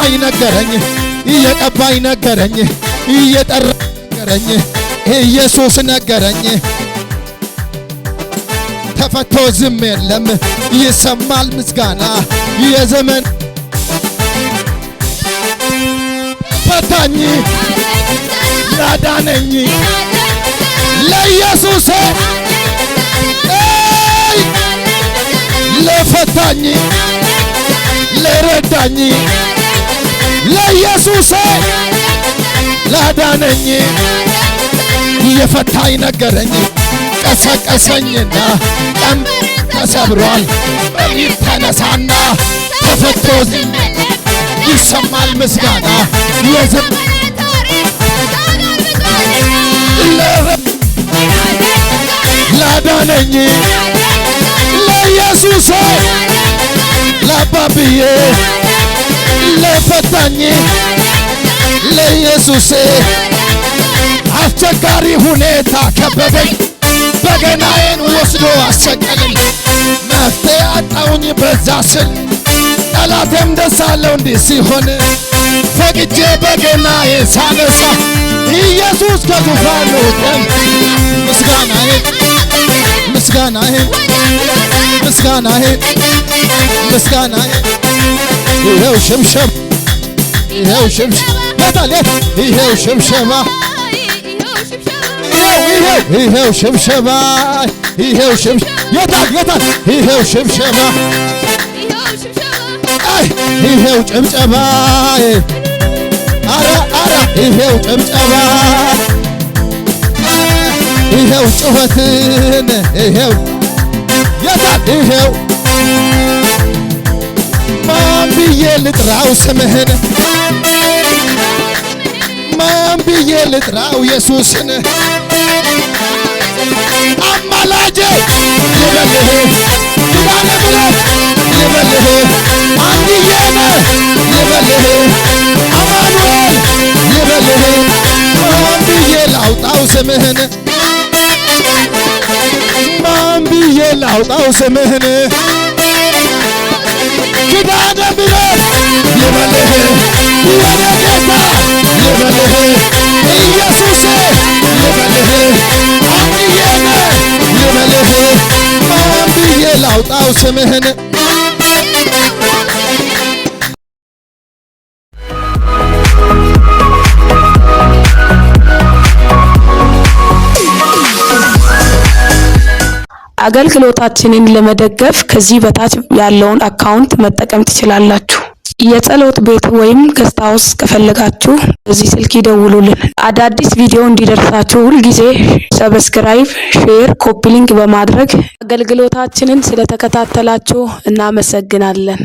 እየጠራኝ ነገረኝ እየጠራኝ ነገረኝ ኢየሱስ ነገረኝ ተፈቶ ዝም የለም ይሰማል ምስጋና የዘመን ፈታኝ ላዳነኝ ለኢየሱስ ለፈታኝ ለረዳኝ ለኢየሱስ ላዳነኝ የፈታኝ ነገረኝ ቀሰቀሰኝና ቀንበር ተሰብሯል ተነሳና ተፈቶ ይሰማል ምስጋና የዘመን ላዳነኝ ለኢየሱስ ለአባብዬ ለፈታኝ ለኢየሱስ አስቸጋሪ ሁኔታ ከበበኝ በገናዬን ወስዶ አሰቀለኝ መፍትሄ አጣሁኝ በዛ ስል ጠላቴም ደስ አለው እንዲህ ሲሆን ፈቅጄ በገናዬን ሳነሳ ኢየሱስ ከዙፋኑ ምስጋናዬ ይኸው ሽምሸም ይኸው ሽምሸማ ይኸው ሽምሸማ የታል ይኸው ሽምሸማ ይኸው ጭብጨባ አራ ይኸው ጭብጨባ ይኸው ጩኸትን ይኸው የታል ይኸው ማን ብዬ ልጥራው ስምህን ማን ብዬ ልጥራው ኢየሱስን አማላጄ ልበልህ ኪዳነ ምሕረት ልበልህ አንድዬነ ልበልህ አማኑኤል ልበልህ ማን ብዬ ላውጣው ስምህን ማን ብዬ ላውጣው ስምህን ኪዳነ ምሕረት ልበልህ የኔ ጌታ ልበልህ ኢየሱሴ ልበልህ አንድዬነ ልበልህ ማን ብዬ ላውጣው ስምህን አገልግሎታችንን ለመደገፍ ከዚህ በታች ያለውን አካውንት መጠቀም ትችላላችሁ። የጸሎት ቤት ወይም ገስት ሃውስ ከፈለጋችሁ በዚህ ስልክ ይደውሉልን። አዳዲስ ቪዲዮ እንዲደርሳችሁ ሁልጊዜ ሰብስክራይብ፣ ሼር፣ ኮፒ ሊንክ በማድረግ አገልግሎታችንን ስለተከታተላችሁ እናመሰግናለን።